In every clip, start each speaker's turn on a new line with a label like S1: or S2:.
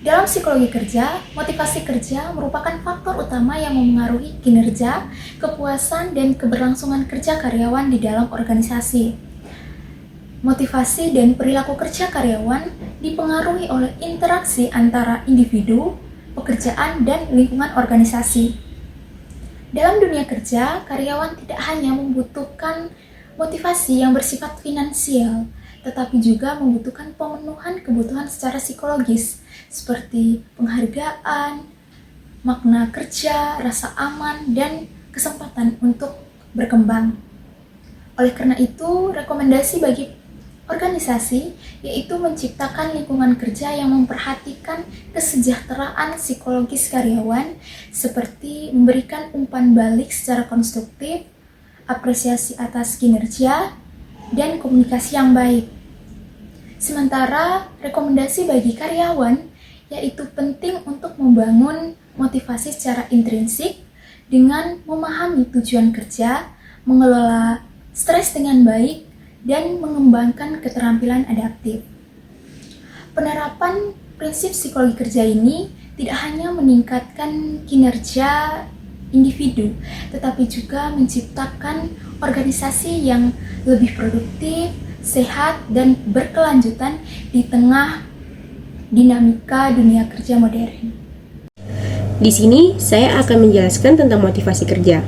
S1: Dalam psikologi kerja, motivasi kerja merupakan faktor utama yang memengaruhi kinerja, kepuasan, dan keberlangsungan kerja karyawan di dalam organisasi. Motivasi dan perilaku kerja karyawan dipengaruhi oleh interaksi antara individu, pekerjaan, dan lingkungan organisasi. Dalam dunia kerja, karyawan tidak hanya membutuhkan motivasi yang bersifat finansial, tetapi juga membutuhkan pemenuhan kebutuhan secara psikologis, seperti penghargaan, makna kerja, rasa aman, dan kesempatan untuk berkembang. Oleh karena itu, rekomendasi bagi organisasi yaitu menciptakan lingkungan kerja yang memperhatikan kesejahteraan psikologis karyawan, seperti memberikan umpan balik secara konstruktif, apresiasi atas kinerja, dan komunikasi yang baik. Sementara rekomendasi bagi karyawan yaitu penting untuk membangun motivasi secara intrinsik dengan memahami tujuan kerja, mengelola stres dengan baik, dan mengembangkan keterampilan adaptif. Penerapan prinsip psikologi kerja ini tidak hanya meningkatkan kinerja individu, tetapi juga menciptakan organisasi yang lebih produktif, sehat, dan berkelanjutan di tengah dinamika dunia kerja modern.
S2: Di sini saya akan menjelaskan tentang motivasi kerja.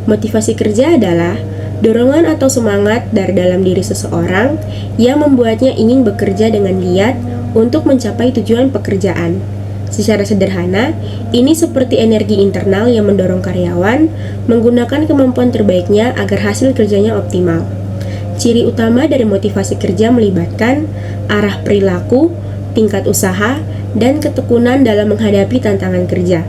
S2: Motivasi kerja adalah dorongan atau semangat dari dalam diri seseorang yang membuatnya ingin bekerja dengan giat untuk mencapai tujuan pekerjaan. Secara sederhana, ini seperti energi internal yang mendorong karyawan menggunakan kemampuan terbaiknya agar hasil kerjanya optimal. Ciri utama dari motivasi kerja melibatkan arah perilaku, tingkat usaha, dan ketekunan dalam menghadapi tantangan kerja.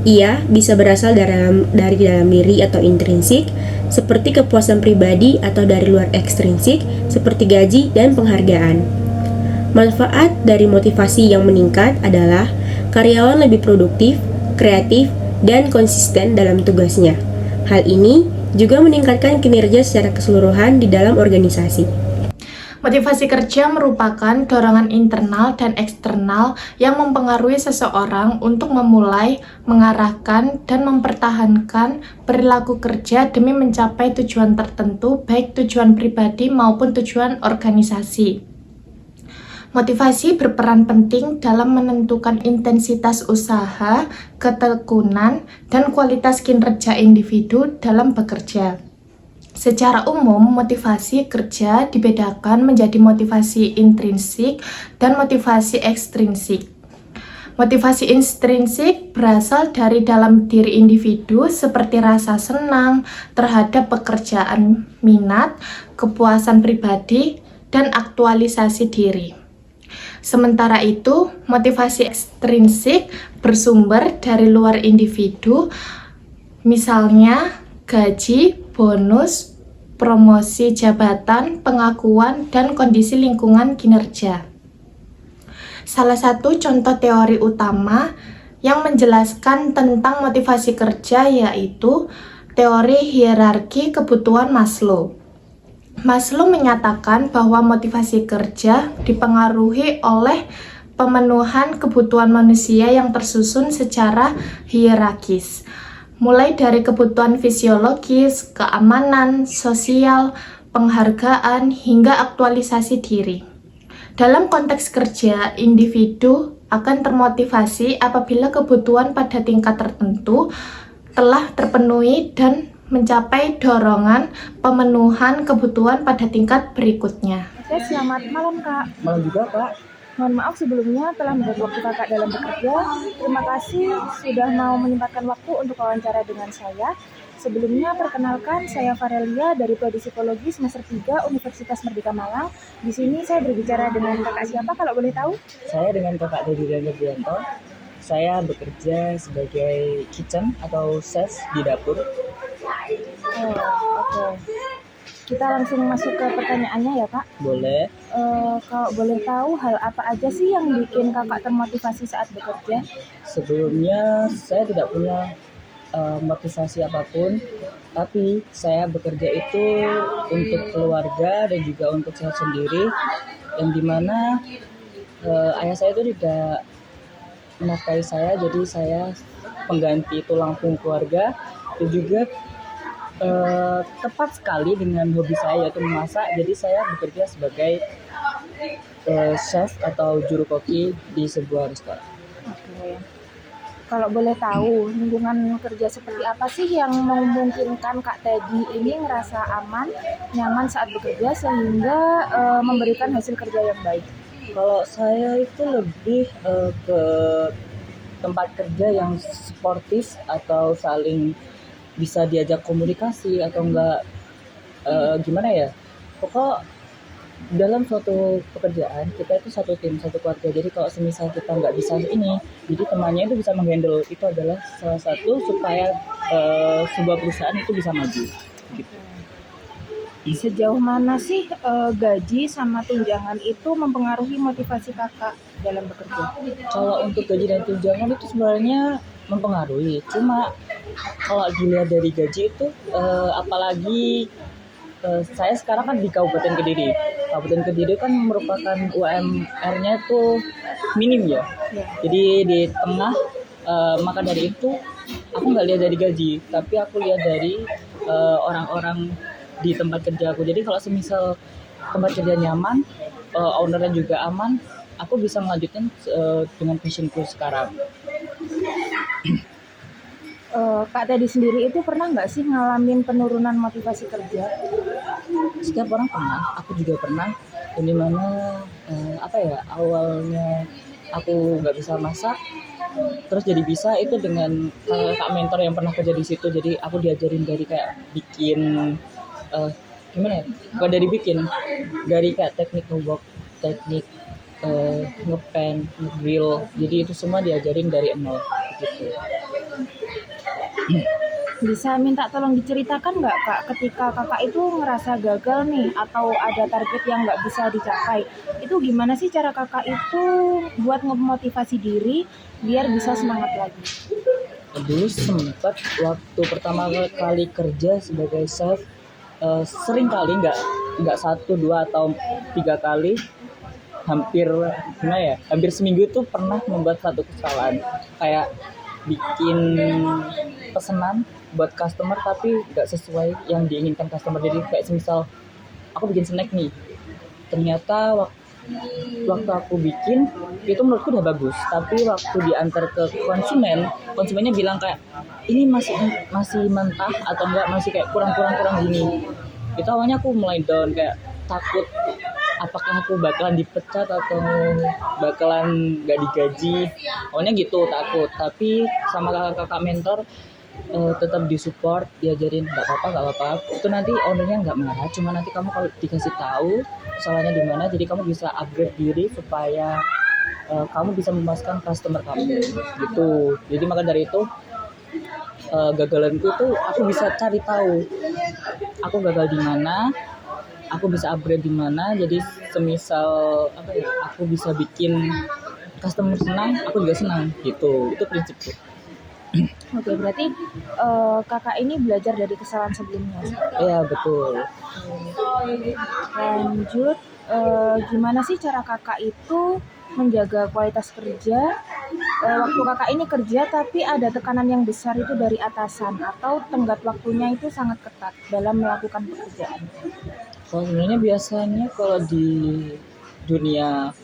S2: Ia bisa berasal dari dalam diri atau intrinsik, seperti kepuasan pribadi, atau dari luar ekstrinsik, seperti gaji dan penghargaan. Manfaat dari motivasi yang meningkat adalah karyawan lebih produktif, kreatif, dan konsisten dalam tugasnya. Hal ini juga meningkatkan kinerja secara keseluruhan di dalam organisasi.
S3: Motivasi kerja merupakan dorongan internal dan eksternal yang mempengaruhi seseorang untuk memulai, mengarahkan, dan mempertahankan perilaku kerja demi mencapai tujuan tertentu, baik tujuan pribadi maupun tujuan organisasi. Motivasi berperan penting dalam menentukan intensitas usaha, ketekunan, dan kualitas kinerja individu dalam bekerja. Secara umum, motivasi kerja dibedakan menjadi motivasi intrinsik dan motivasi ekstrinsik. Motivasi intrinsik berasal dari dalam diri individu seperti rasa senang terhadap pekerjaan, minat, kepuasan pribadi, dan aktualisasi diri. Sementara itu, motivasi ekstrinsik bersumber dari luar individu, misalnya gaji, bonus, promosi jabatan, pengakuan, dan kondisi lingkungan kinerja. Salah satu contoh teori utama yang menjelaskan tentang motivasi kerja yaitu teori hierarki kebutuhan Maslow. Maslow menyatakan bahwa motivasi kerja dipengaruhi oleh pemenuhan kebutuhan manusia yang tersusun secara hierarkis, mulai dari kebutuhan fisiologis, keamanan, sosial, penghargaan, hingga aktualisasi diri. Dalam konteks kerja, individu akan termotivasi apabila kebutuhan pada tingkat tertentu telah terpenuhi dan mencapai dorongan pemenuhan kebutuhan pada tingkat berikutnya.
S4: Oke, selamat malam Kak.
S5: Malam juga, Kak.
S4: Mohon maaf sebelumnya telah mengganggu waktu Kakak dalam bekerja. Terima kasih sudah mau menyempatkan waktu untuk wawancara dengan saya. Sebelumnya perkenalkan, saya Farelia dari Prodi Psikologi semester 3 Universitas Merdeka Malang. Di sini saya berbicara dengan Kakak siapa kalau boleh tahu?
S5: Saya dengan Kakak Dedi Randobianto. Saya bekerja sebagai kitchen atau chef di dapur.
S4: Oke. Kita langsung masuk ke pertanyaannya ya Kak.
S5: Boleh.
S4: Kalau boleh tahu hal apa aja sih yang bikin Kakak termotivasi saat bekerja?
S5: Sebelumnya saya tidak punya motivasi apapun, tapi saya bekerja itu untuk keluarga dan juga untuk saya sendiri, yang dimana ayah saya itu tidak menafkahi saya, jadi saya pengganti tulang punggung keluarga, dan juga tepat sekali dengan hobi saya yaitu memasak. Jadi saya bekerja sebagai chef atau juru koki di sebuah restoran.
S4: Oke. Kalau boleh tahu, lingkungan kerja seperti apa sih yang memungkinkan Kak Teddy ini ngerasa aman, nyaman saat bekerja sehingga memberikan hasil kerja yang baik?
S5: Kalau saya itu lebih ke tempat kerja yang sportif atau saling bisa diajak komunikasi atau enggak gimana ya, pokok dalam suatu pekerjaan kita itu satu tim, satu keluarga. Jadi kalau semisal kita nggak bisa ini, jadi temannya itu bisa menghandle. Itu adalah salah satu supaya sebuah perusahaan itu bisa maju gitu.
S4: Sejauh mana sih gaji sama tunjangan itu mempengaruhi motivasi kakak dalam bekerja?
S5: Kalau untuk gaji dan tunjangan itu sebenarnya mempengaruhi. Cuma kalau dilihat dari gaji itu apalagi saya sekarang kan di Kabupaten Kediri. Kabupaten Kediri kan merupakan UMR-nya itu minim ya. Jadi di tengah, maka dari itu aku nggak lihat dari gaji, tapi aku lihat dari orang-orang di tempat kerja aku. Jadi kalau semisal tempat kerja nyaman, ownernya juga aman, aku bisa melanjutkan dengan passionku sekarang.
S4: Kak Teddy sendiri itu pernah nggak sih ngalamin penurunan motivasi kerja?
S5: Setiap orang pernah, aku juga pernah. Dan dimana awalnya aku nggak bisa masak, terus jadi bisa itu dengan kakak mentor yang pernah kerja di situ. Jadi aku diajarin dari kayak bikin gimana ya, bukan dari bikin, dari kayak teknik nge-wok, teknik ngepen, nge-grill. Jadi itu semua diajarin dari nol gitu.
S4: Bisa minta tolong diceritakan nggak Kak, ketika kakak itu ngerasa gagal nih atau ada target yang nggak bisa dicapai, itu gimana sih cara kakak itu buat ngemotivasi diri biar bisa semangat lagi?
S5: Dulu sempat waktu pertama kali kerja sebagai chef, sering kali nggak 1, 2 atau 3 kali, hampir seminggu tuh pernah membuat satu kesalahan, kayak bikin pesanan buat customer tapi nggak sesuai yang diinginkan customer. Jadi kayak semisal aku bikin snack nih, ternyata waktu aku bikin itu menurutku udah bagus, tapi waktu diantar ke konsumennya bilang kayak ini masih mentah atau enggak, masih kayak kurang gini. Itu awalnya aku mulai down, kayak takut apakah aku bakalan dipecat atau bakalan gak digaji. Awalnya gitu, takut. Tapi sama kakak mentor tetap disupport, diajarin nggak apa-apa. Itu nanti ownernya nggak marah, cuma nanti kamu kalau dikasih tahu salahnya di mana, jadi kamu bisa upgrade diri supaya kamu bisa memuaskan customer kamu gitu. Jadi maka dari itu gagalanku itu aku bisa cari tahu aku gagal di mana, aku bisa upgrade di mana. Jadi semisal aku bisa bikin customer senang, aku juga senang gitu. Itu prinsipku.
S4: Oke, berarti kakak ini belajar dari kesalahan sebelumnya.
S5: Iya, betul.
S4: Lanjut, gimana sih cara kakak itu menjaga kualitas kerja waktu kakak ini kerja tapi ada tekanan yang besar itu dari atasan atau tenggat waktunya itu sangat ketat dalam melakukan pekerjaan?
S5: Kalau sebenarnya biasanya kalau di dunia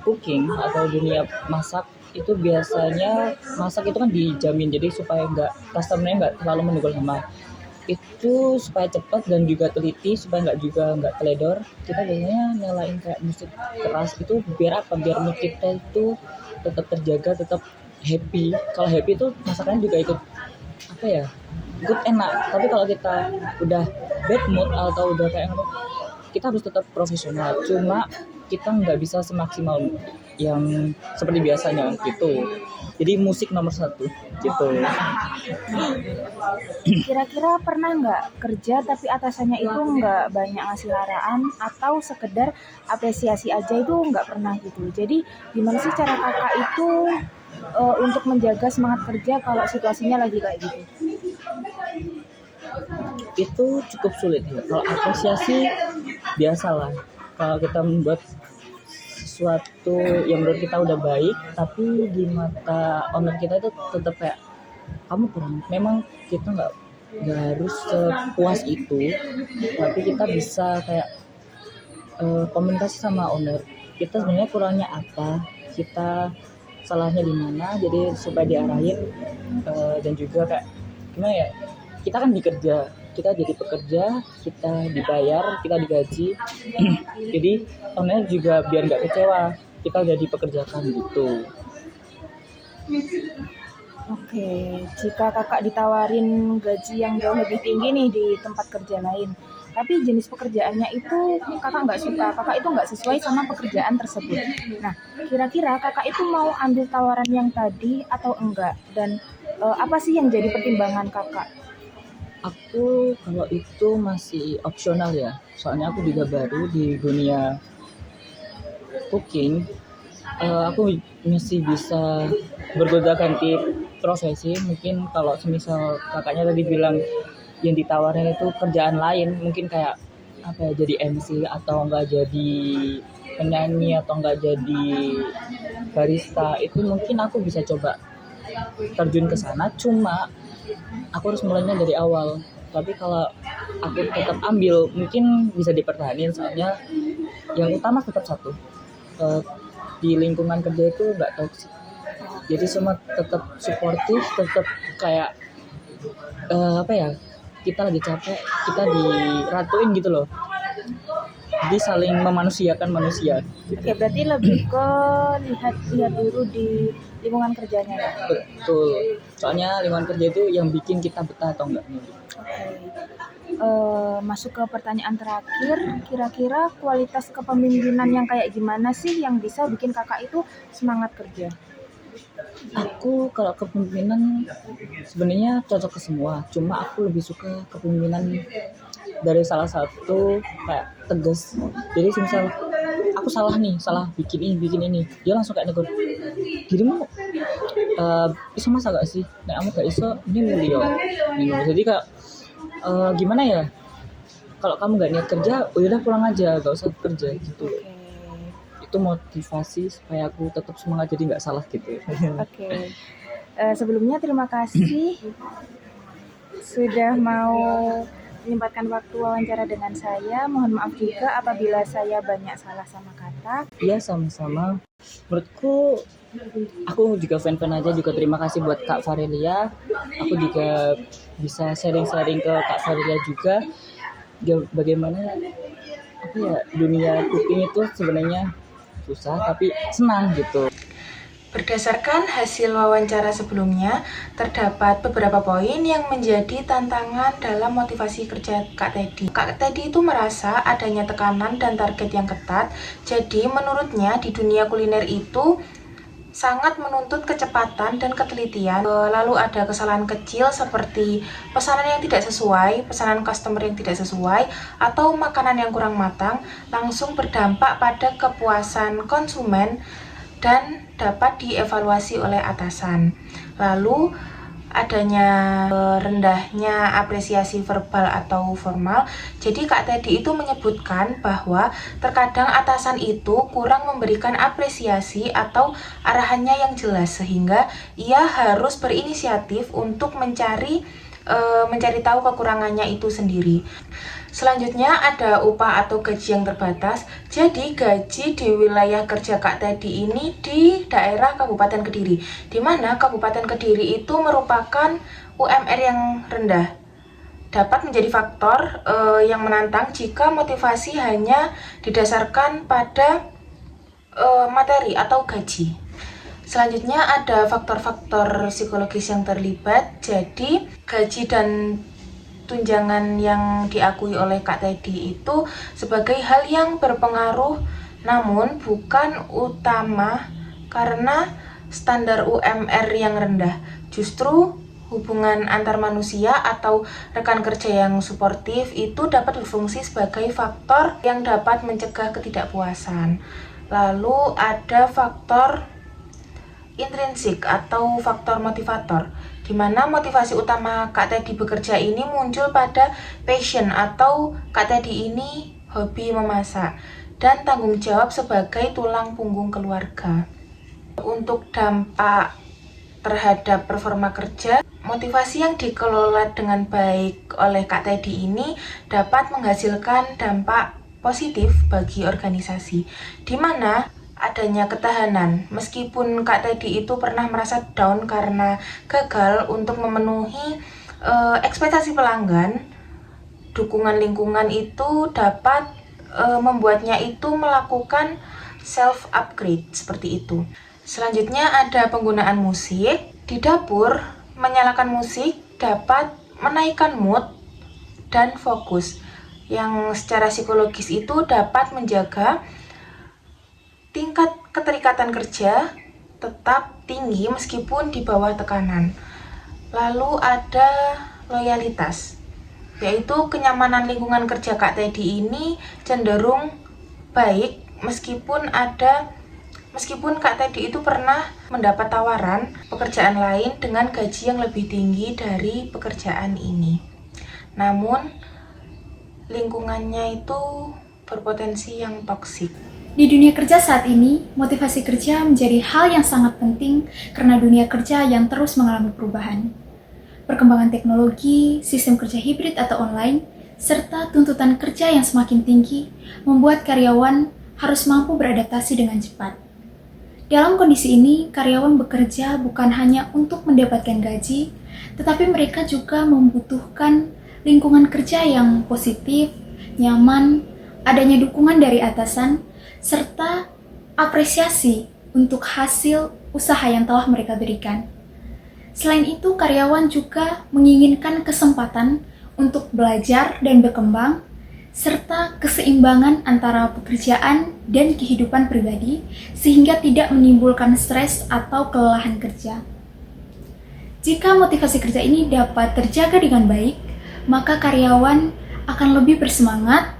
S5: cooking atau dunia masak itu biasanya masak itu kan dijamin, jadi supaya customer-nya nggak terlalu menunggu lama, itu supaya cepat dan juga teliti, supaya nggak teledor. Kita biasanya nyalain kayak musik keras itu biar mood kita itu tetap terjaga, tetap happy. Kalau happy itu masakannya juga ikut ikut enak. Tapi kalau kita udah bad mood atau udah kayak kita harus tetap profesional, cuma kita nggak bisa semaksimal yang seperti biasanya gitu. Jadi musik nomor 1 gitu.
S4: Kira-kira pernah nggak kerja tapi atasannya itu nggak banyak ngasih arahan atau sekedar apresiasi aja, itu nggak pernah gitu? Jadi gimana sih cara kakak itu untuk menjaga semangat kerja kalau situasinya lagi kayak gitu?
S5: Itu cukup sulit ya. Kalau apresiasi biasalah, kalau kita membuat sesuatu yang menurut kita udah baik, tapi di mata owner kita itu tetap kayak kamu kurang. Memang kita nggak harus sepuas itu, tapi kita bisa kayak komunikasi sama owner. Kita sebenarnya kurangnya apa, kita salahnya di mana, jadi supaya diarahin. Dan juga kayak gimana ya, kita kan bekerja, kita jadi pekerja, kita dibayar, kita digaji. Jadi owner juga biar nggak kecewa, kita udah dipekerjakan gitu.
S4: Oke, jika kakak ditawarin gaji yang jauh lebih tinggi nih di tempat kerja lain, tapi jenis pekerjaannya itu kakak nggak suka, kakak itu nggak sesuai sama pekerjaan tersebut. Nah, kira-kira kakak itu mau ambil tawaran yang tadi atau enggak? Dan apa sih yang jadi pertimbangan kakak?
S5: Aku kalau itu masih opsional ya, soalnya aku juga baru di dunia cooking. Aku masih bisa bergonta-ganti profesi. Mungkin kalau semisal kakaknya tadi bilang yang ditawarin itu kerjaan lain, mungkin kayak apa ya, jadi MC atau enggak jadi penyanyi atau enggak jadi barista, itu mungkin aku bisa coba terjun ke sana. Cuma aku harus mulainya dari awal. Tapi kalau aku tetap ambil, mungkin bisa dipertahankan, soalnya yang utama tetap satu, di lingkungan kerja itu nggak toksik. Jadi semua tetap suportif, tetap kayak apa ya, kita lagi capek, kita diratuin gitu loh. Jadi saling memanusiakan manusia.
S4: Oke, berarti lebih ke lihat dulu di lingkungan kerjanya ya.
S5: Betul. Soalnya lingkungan kerja itu yang bikin kita betah atau enggak.
S4: Oke. Masuk ke pertanyaan terakhir, kira-kira kualitas kepemimpinan yang kayak gimana sih yang bisa bikin kakak itu semangat kerja?
S5: Aku kalau kepemimpinan sebenarnya cocok ke semua, cuma aku lebih suka kepemimpinan dari salah satu kayak tegas. Jadi misal aku salah bikin ini, dia langsung kayak negur, dirimu bisa masak gak sih? Nek kamu gak iso, ini mulia. Jadi kayak gimana ya? Kalau kamu gak niat kerja, udah pulang aja, gak usah kerja gitu. Itu motivasi supaya aku tetap semangat, jadi nggak salah gitu.
S4: Oke. Sebelumnya terima kasih sudah mau menyempatkan waktu wawancara dengan saya. Mohon maaf juga apabila saya banyak salah sama kata.
S5: Iya, sama-sama. Menurutku aku juga fan-fan aja, juga terima kasih buat Kak Farelia. Aku juga bisa sharing-sharing ke Kak Farelia juga bagaimana apa ya, dunia cooking itu sebenarnya susah tapi senang gitu.
S3: Berdasarkan hasil wawancara sebelumnya, terdapat beberapa poin yang menjadi tantangan dalam motivasi kerja Kak Teddy. Kak Teddy itu merasa adanya tekanan dan target yang ketat, jadi menurutnya di dunia kuliner itu sangat menuntut kecepatan dan ketelitian. Lalu ada kesalahan kecil seperti pesanan yang tidak sesuai, pesanan customer yang tidak sesuai, atau makanan yang kurang matang, langsung berdampak pada kepuasan konsumen dan dapat dievaluasi oleh atasan. Lalu adanya rendahnya apresiasi verbal atau formal. Jadi Kak Teddy itu menyebutkan bahwa terkadang atasan itu kurang memberikan apresiasi atau arahannya yang jelas, sehingga ia harus berinisiatif untuk mencari tahu kekurangannya itu sendiri. Selanjutnya ada upah atau gaji yang terbatas. Jadi gaji di wilayah kerja Kak Teddy ini di daerah Kabupaten Kediri, di mana Kabupaten Kediri itu merupakan UMR yang rendah. Dapat menjadi faktor yang menantang jika motivasi hanya didasarkan pada materi atau gaji. Selanjutnya ada faktor-faktor psikologis yang terlibat. Jadi gaji dan tunjangan yang diakui oleh Kak Teddy itu sebagai hal yang berpengaruh, namun bukan utama karena standar UMR yang rendah. Justru hubungan antar manusia atau rekan kerja yang suportif itu dapat berfungsi sebagai faktor yang dapat mencegah ketidakpuasan. Lalu ada faktor intrinsik atau faktor motivator, di mana motivasi utama Kak Teddy bekerja ini muncul pada passion atau Kak Teddy ini hobi memasak. dan tanggung jawab sebagai tulang punggung keluarga. Untuk dampak terhadap performa kerja, motivasi yang dikelola dengan baik oleh Kak Teddy ini dapat menghasilkan dampak positif bagi organisasi, di mana adanya ketahanan. Meskipun Kak Teddy itu pernah merasa down karena gagal untuk memenuhi ekspektasi pelanggan, dukungan lingkungan itu dapat membuatnya itu melakukan self upgrade seperti itu. Selanjutnya ada penggunaan musik. Di dapur, menyalakan musik dapat menaikkan mood dan fokus, yang secara psikologis itu dapat menjaga tingkat keterikatan kerja tetap tinggi meskipun di bawah tekanan. Lalu ada loyalitas, yaitu kenyamanan lingkungan kerja Kak Teddy ini cenderung baik meskipun Kak Teddy itu pernah mendapat tawaran pekerjaan lain dengan gaji yang lebih tinggi dari pekerjaan ini. Namun lingkungannya itu berpotensi yang toksik.
S1: Di dunia kerja saat ini, motivasi kerja menjadi hal yang sangat penting karena dunia kerja yang terus mengalami perubahan. Perkembangan teknologi, sistem kerja hibrid atau online, serta tuntutan kerja yang semakin tinggi membuat karyawan harus mampu beradaptasi dengan cepat. Dalam kondisi ini, karyawan bekerja bukan hanya untuk mendapatkan gaji, tetapi mereka juga membutuhkan lingkungan kerja yang positif, nyaman, adanya dukungan dari atasan, serta apresiasi untuk hasil usaha yang telah mereka berikan. Selain itu, karyawan juga menginginkan kesempatan untuk belajar dan berkembang, serta keseimbangan antara pekerjaan dan kehidupan pribadi, sehingga tidak menimbulkan stres atau kelelahan kerja. Jika motivasi kerja ini dapat terjaga dengan baik, maka karyawan akan lebih bersemangat,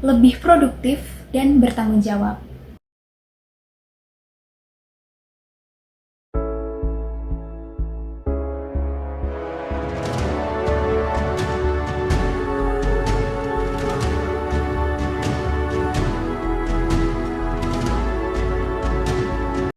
S1: lebih produktif, dan bertanggung jawab.